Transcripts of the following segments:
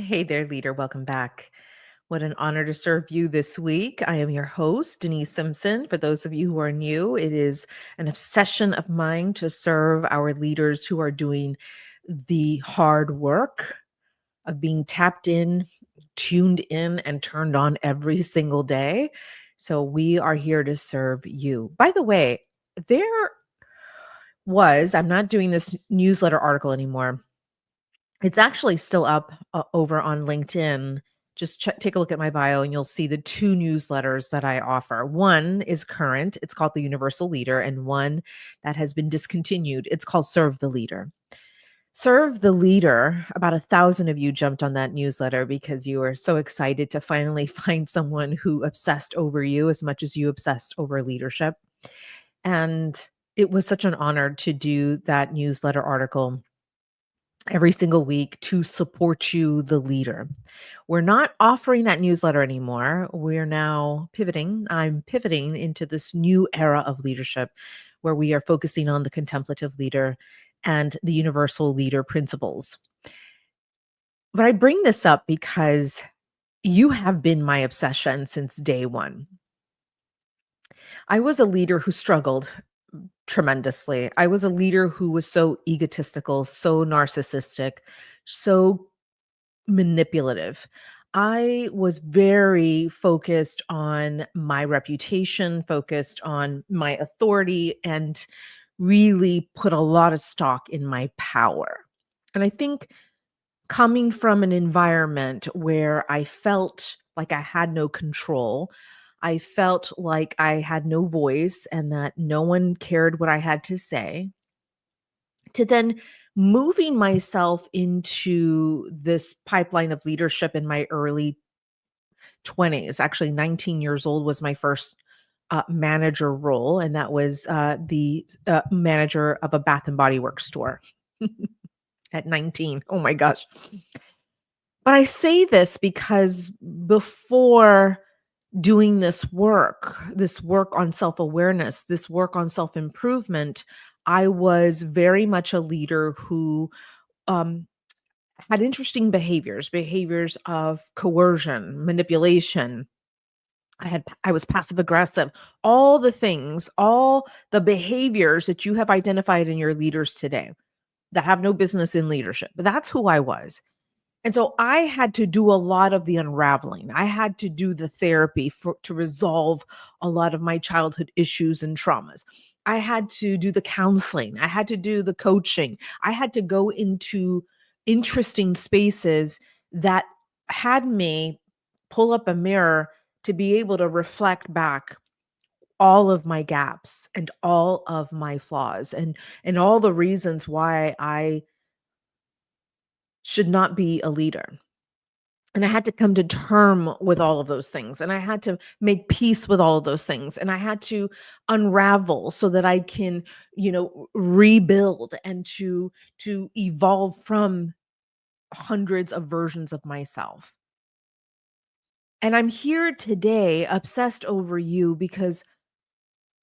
Hey there, leader. Welcome back. What an honor to serve you this week. I am your host, Denise Simpson. For those of you who are new, it is an obsession of mine to serve our leaders who are doing the hard work of being tapped in, tuned in, and turned on every single day. So we are here to serve you. By the way, I'm not doing this newsletter article anymore. It's actually still up over on LinkedIn. Just take a look at my bio and you'll see the two newsletters that I offer. One is current, it's called The Universal Leader, and one that has been discontinued, it's called Serve the Leader. Serve the Leader, about 1,000 of you jumped on that newsletter because you were so excited to finally find someone who obsessed over you as much as you obsessed over leadership. And it was such an honor to do that newsletter article every single week to support you, the leader. We're not offering that newsletter anymore. We're now pivoting. I'm pivoting into this new era of leadership where we are focusing on the contemplative leader and the universal leader principles. But I bring this up because you have been my obsession since day one. I was a leader who struggled tremendously. I was a leader who was so egotistical, so narcissistic, so manipulative. I was very focused on my reputation, focused on my authority, and really put a lot of stock in my power. And I think coming from an environment where I felt like I had no control, I felt like I had no voice and that no one cared what I had to say, to then moving myself into this pipeline of leadership in my early 20s. Actually, 19 years old was my first manager role, and that was the manager of a Bath and Body Works store at 19. Oh my gosh. But I say this because before doing this work on self-awareness, this work on self-improvement, I was very much a leader who um, had interesting behaviors of coercion, manipulation. I was passive aggressive, all the things, all the behaviors that you have identified in your leaders today that have no business in leadership. But that's who I was. And so I had to do a lot of the unraveling. I had to do the therapy to resolve a lot of my childhood issues and traumas. I had to do the counseling. I had to do the coaching. I had to go into interesting spaces that had me pull up a mirror to be able to reflect back all of my gaps and all of my flaws and all the reasons why I should not be a leader. And I had to come to term with all of those things. And I had to make peace with all of those things. And I had to unravel so that I can, rebuild and to evolve from hundreds of versions of myself. And I'm here today obsessed over you because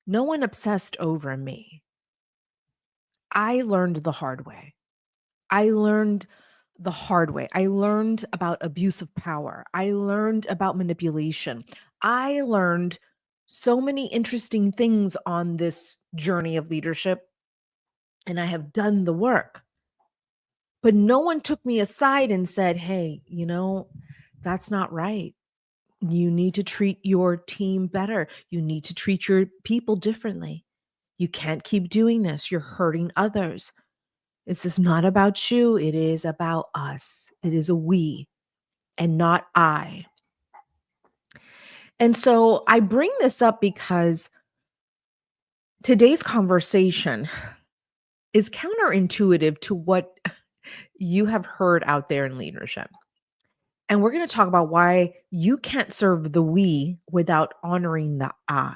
no one obsessed over me. I learned the hard way. I learned the hard way. I learned about abuse of power. I learned about manipulation. I learned so many interesting things on this journey of leadership, and I have done the work. But no one took me aside and said, hey, that's not right. You need to treat your team better. You need to treat your people differently. You can't keep doing this. You're hurting others. This is not about you. It is about us. It is a we and not I. And so I bring this up because today's conversation is counterintuitive to what you have heard out there in leadership. And we're going to talk about why you can't serve the we without honoring the I.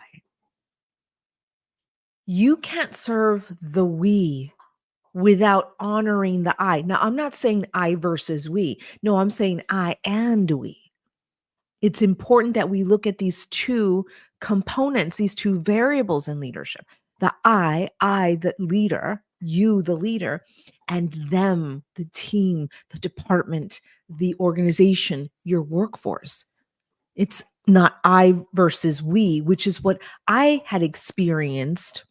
You can't serve the we without honoring the I. Now, I'm not saying I versus we. No, I'm saying I and we. It's important that we look at these two components, these two variables in leadership. The I, the leader, you, the leader, and them, the team, the department, the organization, your workforce. It's not I versus we, which is what I had experienced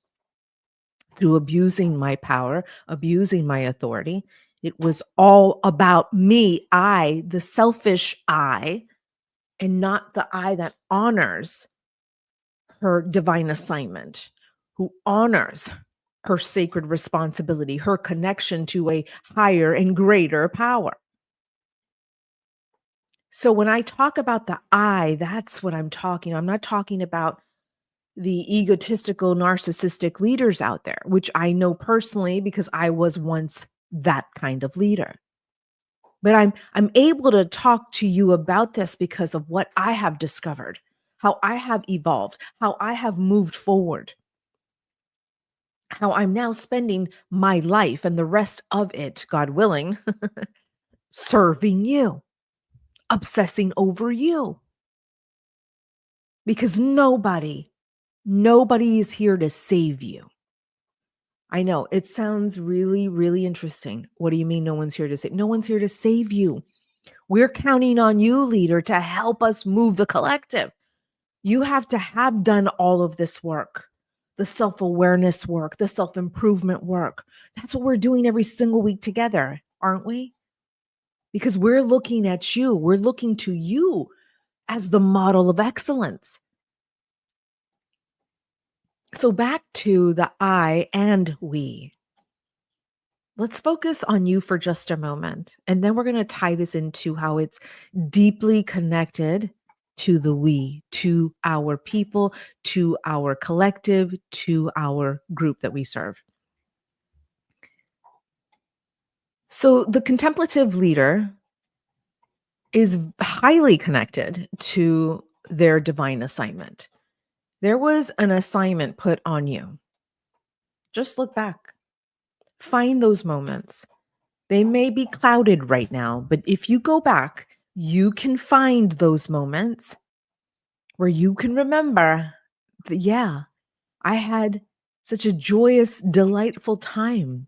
through abusing my power, abusing my authority. It was all about me, I, the selfish I, and not the I that honors her divine assignment, who honors her sacred responsibility, her connection to a higher and greater power. So when I talk about the I, that's what I'm talking. I'm not talking about the egotistical, narcissistic leaders out there, which I know personally because I was once that kind of leader. But I'm able to talk to you about this because of what I have discovered, how I have evolved, how I have moved forward, how I'm now spending my life and the rest of it, God willing, serving you, obsessing over you. Because nobody is here to save you. I know it sounds really, really interesting. What do you mean no one's here to save? No one's here to save you. We're counting on you, leader, to help us move the collective. You have to have done all of this work, the self-awareness work, the self-improvement work. That's what we're doing every single week together, aren't we? Because we're looking at you. We're looking to you as the model of excellence. So back to the I and we. Let's focus on you for just a moment. And then we're going to tie this into how it's deeply connected to the we, to our people, to our collective, to our group that we serve. So the contemplative leader is highly connected to their divine assignment. There was an assignment put on you. Just look back. Find those moments. They may be clouded right now, but if you go back, you can find those moments where you can remember that, yeah, I had such a joyous, delightful time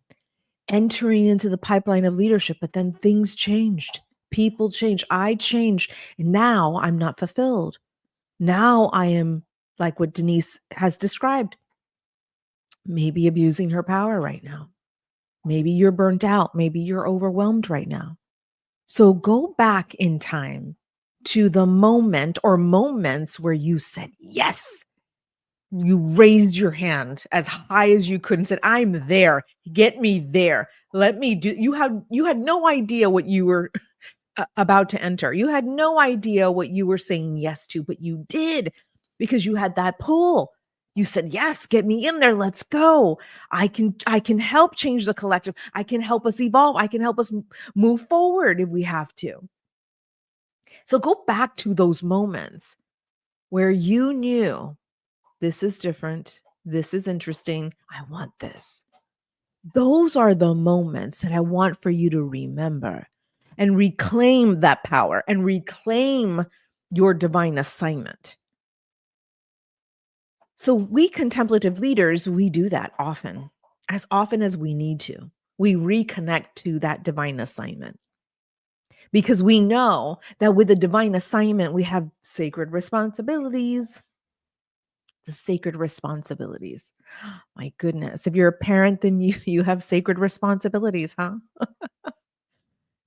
entering into the pipeline of leadership, but then things changed. People changed. I changed. And now I'm not fulfilled. Now I am like what Denise has described, maybe abusing her power right now. Maybe you're burnt out. Maybe you're overwhelmed right now. So go back in time to the moment or moments where you said, yes, you raised your hand as high as you could and said, I'm there. Get me there. Let me do. You had no idea what you were about to enter. You had no idea what you were saying yes to, but you did because you had that pull. You said, yes, get me in there. Let's go. I can help change the collective. I can help us evolve. I can help us move forward if we have to. So go back to those moments where you knew this is different. This is interesting. I want this. Those are the moments that I want for you to remember and reclaim that power and reclaim your divine assignment. So we contemplative leaders, we do that often as we need to. We reconnect to that divine assignment because we know that with a divine assignment, we have sacred responsibilities. The sacred responsibilities. My goodness. If you're a parent, then you have sacred responsibilities, huh?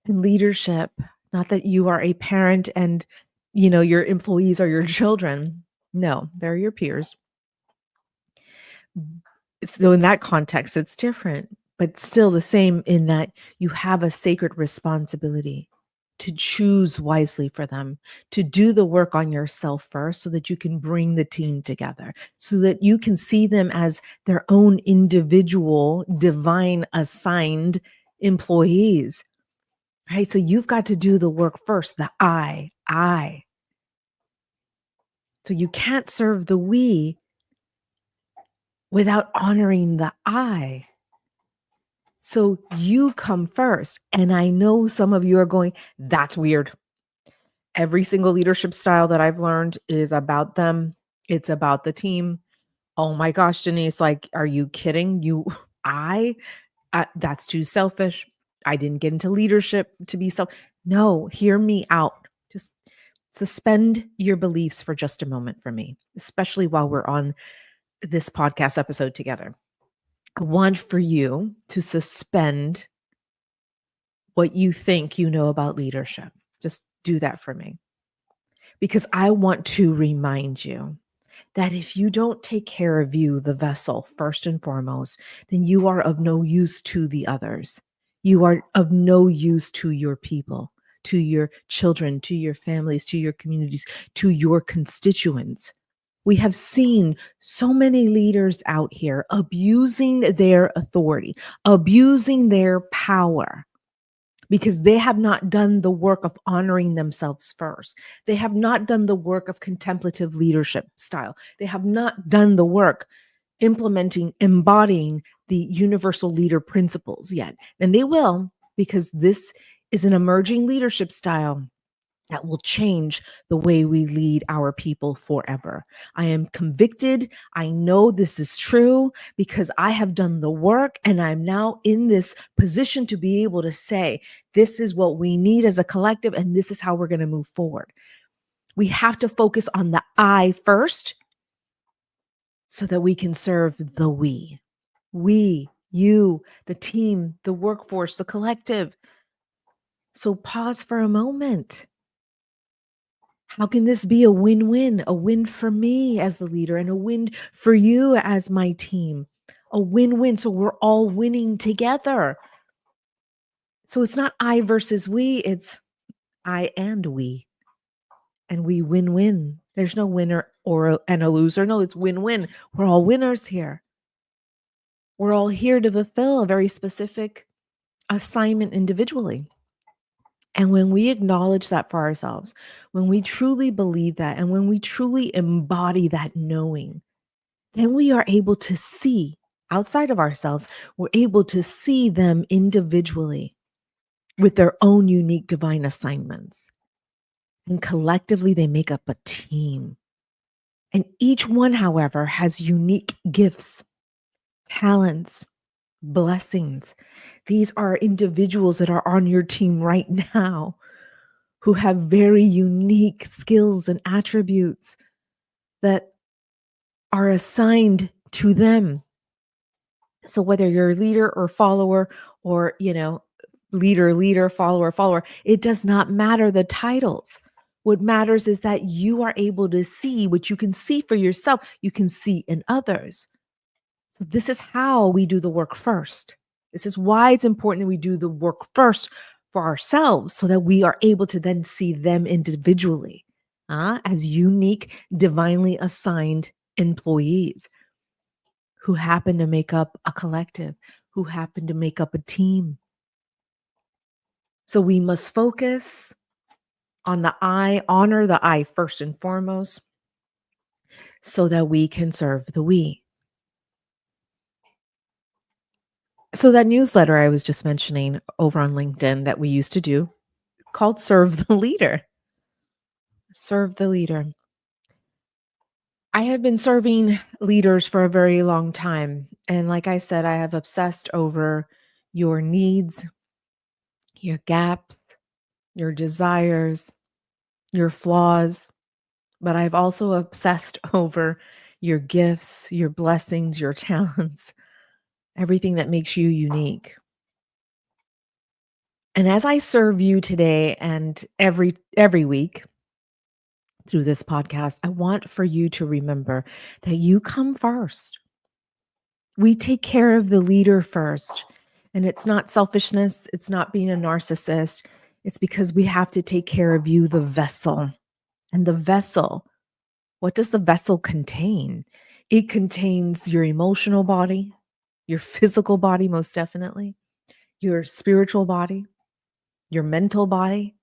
And leadership, not that you are a parent and your employees are your children. No, they're your peers. So in that context, it's different, but still the same in that you have a sacred responsibility to choose wisely for them, to do the work on yourself first so that you can bring the team together, so that you can see them as their own individual, divine assigned employees, right? So you've got to do the work first, the I. So you can't serve the we without honoring the I. So you come first. And I know some of you are going, that's weird. Every single leadership style that I've learned is about them. It's about the team. Oh my gosh, Denise, like, are you kidding? That's too selfish. I didn't get into leadership to be self. No, hear me out. Just suspend your beliefs for just a moment for me, especially while we're on this podcast episode together. I want for you to suspend what you think you know about leadership. Just do that for me. Because I want to remind you that if you don't take care of you, the vessel, first and foremost, then you are of no use to the others. You are of no use to your people, to your children, to your families, to your communities, to your constituents. We have seen so many leaders out here abusing their authority, abusing their power because they have not done the work of honoring themselves first. They have not done the work of contemplative leadership style. They have not done the work implementing, embodying the universal leader principles yet. And they will, because this is an emerging leadership style that will change the way we lead our people forever. I am convicted. I know this is true because I have done the work and I'm now in this position to be able to say, this is what we need as a collective and this is how we're going to move forward. We have to focus on the I first so that we can serve the we. We, you, the team, the workforce, the collective. So pause for a moment. How can this be a win-win? A win for me as the leader and a win for you as my team. A win-win. So we're all winning together. So it's not I versus we, it's I and we. And we win-win. There's no winner and a loser. No, it's win-win. We're all winners here. We're all here to fulfill a very specific assignment individually. And when we acknowledge that for ourselves, when we truly believe that, and when we truly embody that knowing, then we are able to see outside of ourselves, we're able to see them individually with their own unique divine assignments. And collectively, they make up a team. And each one, however, has unique gifts, talents, blessings. These are individuals that are on your team right now who have very unique skills and attributes that are assigned to them. So whether you're a leader or follower or, leader, follower, it does not matter the titles. What matters is that you are able to see what you can see for yourself, you can see in others. So this is how we do the work first. This is why it's important that we do the work first for ourselves so that we are able to then see them individually as unique, divinely assigned employees who happen to make up a collective, who happen to make up a team. So we must focus on the I, honor the I first and foremost, so that we can serve the we. So that newsletter I was just mentioning over on LinkedIn that we used to do called Serve the Leader. Serve the Leader. I have been serving leaders for a very long time. And like I said, I have obsessed over your needs, your gaps, your desires, your flaws. But I've also obsessed over your gifts, your blessings, your talents, everything that makes you unique. And as I serve you today and every week through this podcast, I want for you to remember that you come first. We take care of the leader first. And it's not selfishness. It's not being a narcissist. It's because we have to take care of you, the vessel. And the vessel, what does the vessel contain? It contains your emotional body, your physical body, most definitely, your spiritual body, your mental body,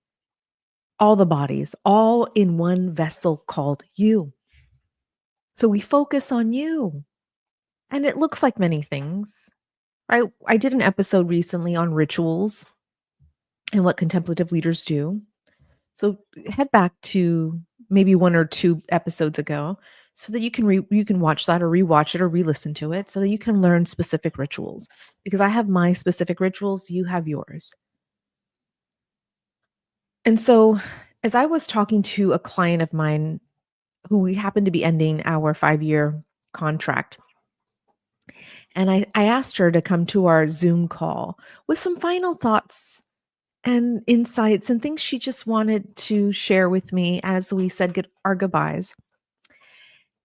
all the bodies, all in one vessel called you. So we focus on you. And it looks like many things. I did an episode recently on rituals and what contemplative leaders do. So head back to maybe 1 or 2 episodes ago so that you can watch that or rewatch it or re-listen to it so that you can learn specific rituals. Because I have my specific rituals, you have yours. And so, as I was talking to a client of mine who we happened to be ending our 5-year contract, and I asked her to come to our Zoom call with some final thoughts and insights and things she just wanted to share with me as we said our goodbyes.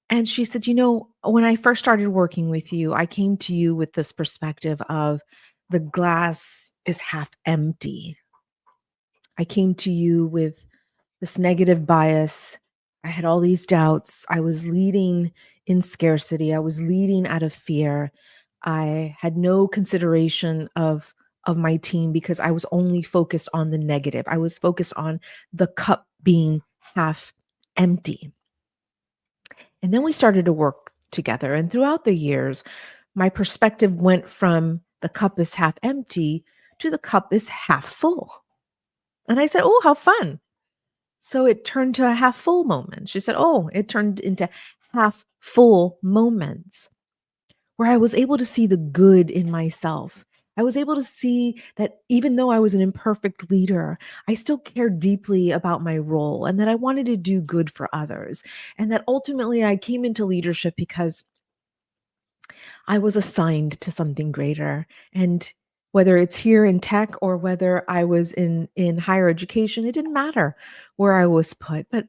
And she said, when I first started working with you, I came to you with this perspective of the glass is half empty. I came to you with this negative bias. I had all these doubts. I was leading in scarcity. I was leading out of fear. I had no consideration of my team because I was only focused on the negative. I was focused on the cup being half empty. And then we started to work together. And throughout the years, my perspective went from the cup is half empty to the cup is half full. And I said, "Oh, how fun." So it turned to a half full moment. She said, "Oh, it turned into half full moments where I was able to see the good in myself. I was able to see that even though I was an imperfect leader, I still cared deeply about my role and that I wanted to do good for others. And that ultimately I came into leadership because I was assigned to something greater. And whether it's here in tech or whether I was in higher education, it didn't matter where I was put. But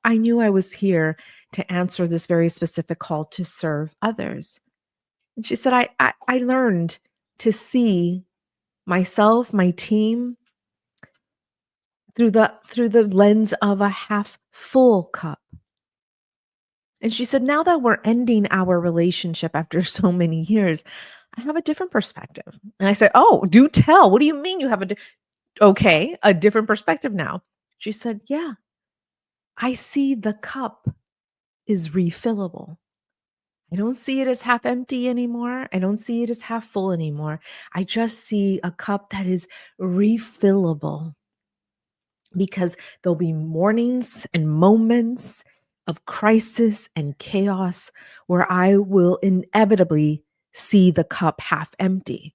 I knew I was here to answer this very specific call to serve others. And she said, I learned to see myself, my team through the lens of a half full cup. And she said, now that we're ending our relationship after so many years, I have a different perspective. And I said, "Oh, do tell. What do you mean you have a different perspective now?" She said, "Yeah, I see the cup is refillable. I don't see it as half empty anymore. I don't see it as half full anymore. I just see a cup that is refillable because there'll be mornings and moments of crisis and chaos where I will inevitably see the cup half empty.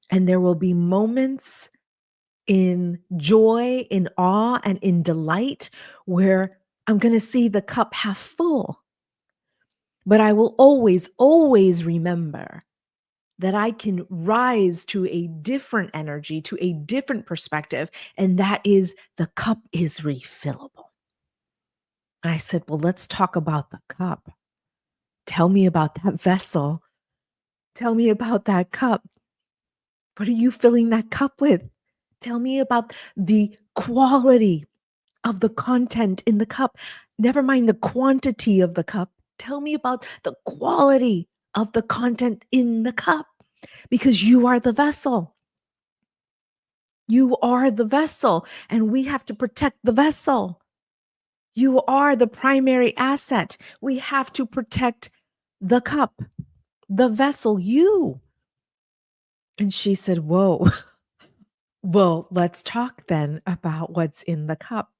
And there will be moments in joy, in awe, and in delight where I'm going to see the cup half full. But I will always, always remember that I can rise to a different energy, to a different perspective, and that is the cup is refillable." And I said, "Well, let's talk about the cup. Tell me about that vessel. Tell me about that cup. What are you filling that cup with? Tell me about the quality of the content in the cup. Never mind the quantity of the cup. Tell me about the quality of the content in the cup because you are the vessel. You are the vessel, and we have to protect the vessel. You are the primary asset. We have to protect the cup, the vessel, you." And she said, "Whoa, well, let's talk then about what's in the cup."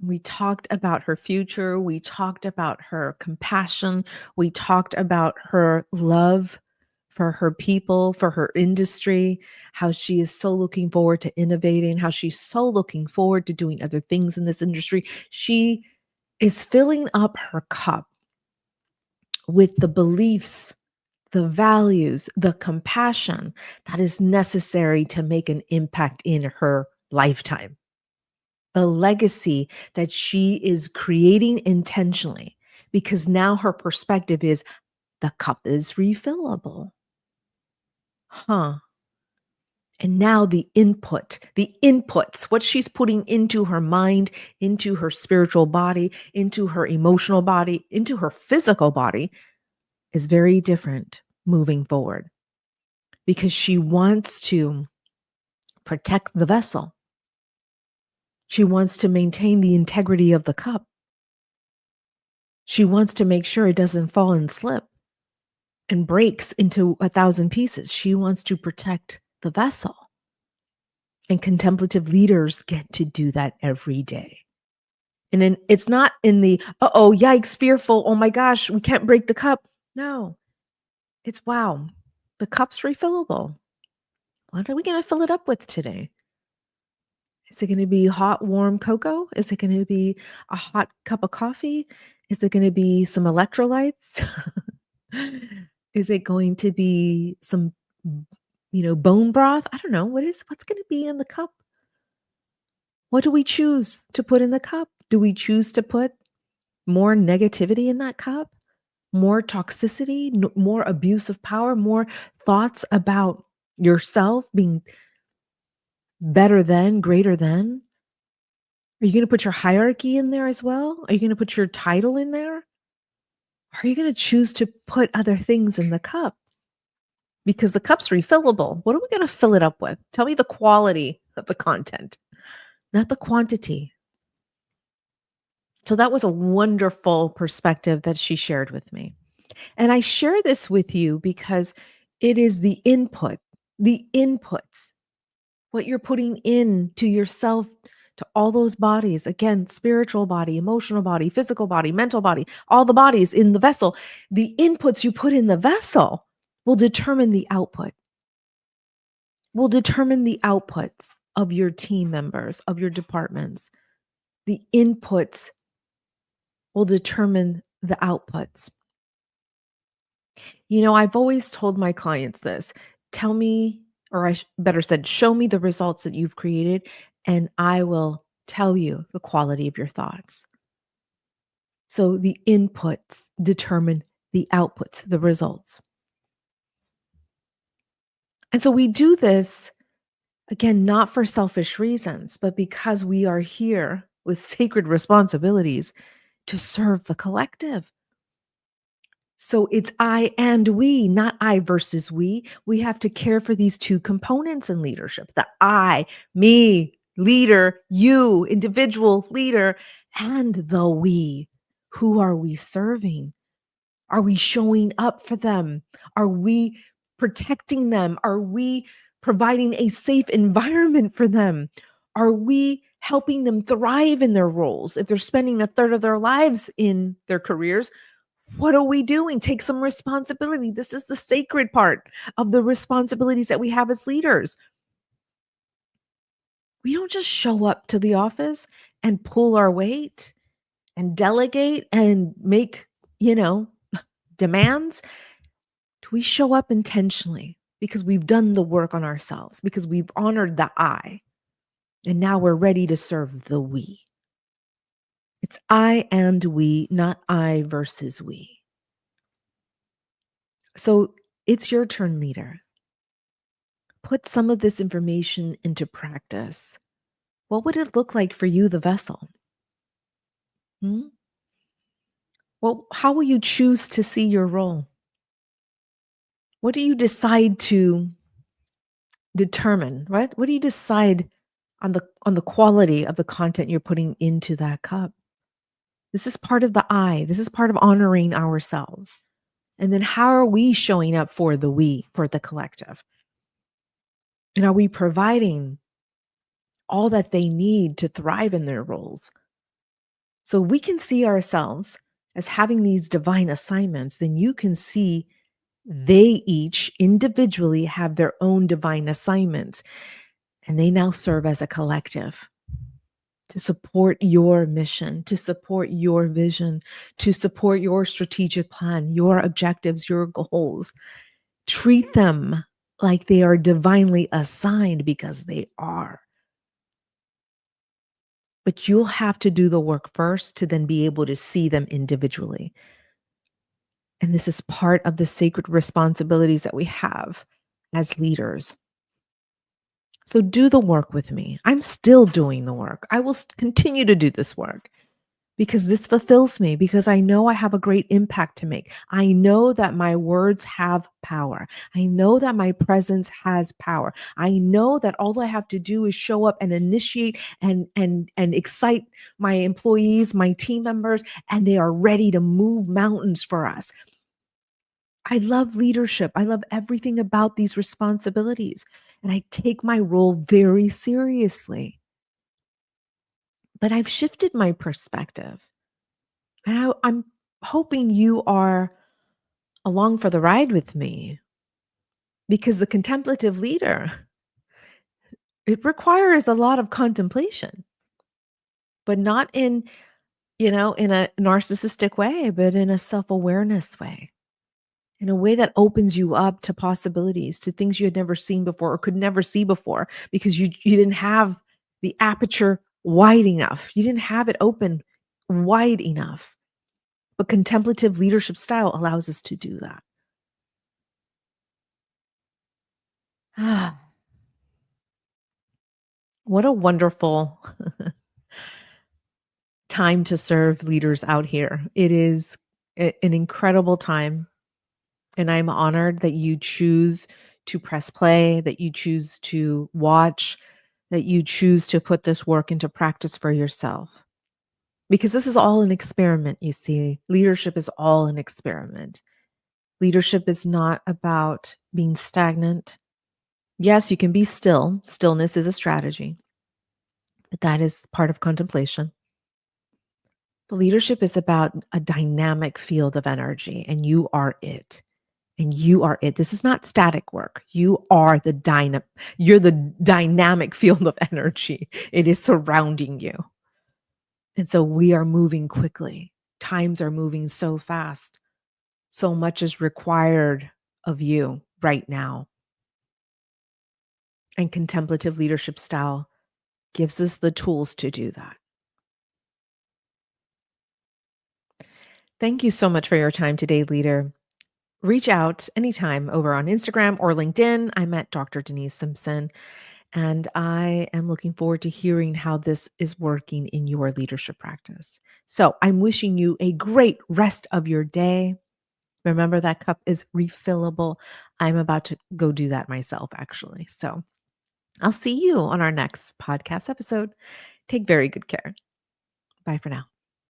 We talked about her future. We talked about her compassion. We talked about her love for her people, for her industry, how she is so looking forward to innovating, how she's so looking forward to doing other things in this industry. She is filling up her cup with the beliefs, the values, the compassion that is necessary to make an impact in her lifetime. The legacy that she is creating intentionally, because now her perspective is the cup is refillable. Huh. And now the inputs, what she's putting into her mind, into her spiritual body, into her emotional body, into her physical body is very different moving forward because she wants to protect the vessel. She wants to maintain the integrity of the cup. She wants to make sure it doesn't fall and slip and breaks into 1,000 pieces. She wants to protect the vessel. And contemplative leaders get to do that every day. And then it's not in the, uh-oh, yikes, fearful, oh my gosh, we can't break the cup. No, it's wow, the cup's refillable. What are we going to fill it up with today? Is it gonna be hot, warm cocoa? Is it gonna be a hot cup of coffee? Is it gonna be some electrolytes? Is it going to be some, b bone broth? I don't know. What's gonna be in the cup? What do we choose to put in the cup? Do we choose to put more negativity in that cup? More toxicity? More abuse of power? More thoughts about yourself being better than, greater than? Are you gonna put your hierarchy in there as well? Are you gonna put your title in there? Are you gonna choose to put other things in the cup? Because the cup's refillable. What are we gonna fill it up with? Tell me the quality of the content, not the quantity. So that was a wonderful perspective that she shared with me. And I share this with you because it is the inputs, what you're putting in to yourself, to all those bodies. Again, spiritual body, emotional body, physical body, mental body, all the bodies in the vessel. The inputs you put in the vessel will determine the output, will determine the outputs of your team members, of your departments. The inputs will determine the outputs. I've always told my clients this: tell me, or better said, show me the results that you've created, and I will tell you the quality of your thoughts. So the inputs determine the outputs, the results. And so we do this, again, not for selfish reasons, but because we are here with sacred responsibilities to serve the collective. So it's I and we, not I versus we. We have to care for these two components in leadership: the I, me, leader, you, individual leader, and the we. Who are we serving? Are we showing up for them? Are we protecting them? Are we providing a safe environment for them? Are we helping them thrive in their roles? If they're spending a third of their lives in their careers, what are we doing? Take some responsibility. This is the sacred part of the responsibilities that we have as leaders. We don't just show up to the office and pull our weight and delegate and make, demands. We show up intentionally because we've done the work on ourselves, because we've honored the I, and now we're ready to serve the we. It's I and we, not I versus we. So it's your turn, leader. Put some of this information into practice. What would it look like for you, the vessel? Well, how will you choose to see your role? What do you decide to determine, right? What do you decide on the quality of the content you're putting into that cup? This is part of the I. This is part of honoring ourselves. And then how are we showing up for the we, for the collective? And are we providing all that they need to thrive in their roles? So we can see ourselves as having these divine assignments, then you can see they each individually have their own divine assignments, and they now serve as a collective to support your mission, to support your vision, to support your strategic plan, your objectives, your goals. Treat them like they are divinely assigned, because they are. But you'll have to do the work first to then be able to see them individually. And this is part of the sacred responsibilities that we have as leaders. So do the work with me. I'm still doing the work. I will continue to do this work because this fulfills me, because I know I have a great impact to make. I know that my words have power. I know that my presence has power. I know that all I have to do is show up and initiate and excite my employees, my team members, and they are ready to move mountains for us. I love leadership. I love everything about these responsibilities, and I take my role very seriously. But I've shifted my perspective, and I'm hoping you are along for the ride with me, because the contemplative leader It requires a lot of contemplation, but not in, in a narcissistic way, but in a self-awareness way, in a way that opens you up to possibilities, to things you had never seen before or could never see before because you didn't have the aperture wide enough. You didn't have it open wide enough. But contemplative leadership style allows us to do that. What a wonderful time to serve leaders out here. It is an incredible time. And I'm honored that you choose to press play, that you choose to watch, that you choose to put this work into practice for yourself. Because this is all an experiment, you see. Leadership is all an experiment. Leadership is not about being stagnant. Yes, you can be still. Stillness is a strategy, but that is part of contemplation. But leadership is about a dynamic field of energy, and you are it. And you are it. This is not static work. You're the dynamic field of energy. It is surrounding you. And so we are moving quickly. Times are moving so fast. So much is required of you right now. And contemplative leadership style gives us the tools to do that. Thank you so much for your time today, leader. Reach out anytime over on Instagram or LinkedIn. I'm at Dr. Denise Simpson, and I am looking forward to hearing how this is working in your leadership practice. So I'm wishing you a great rest of your day. Remember, that cup is refillable. I'm about to go do that myself, actually. So I'll see you on our next podcast episode. Take very good care. Bye for now.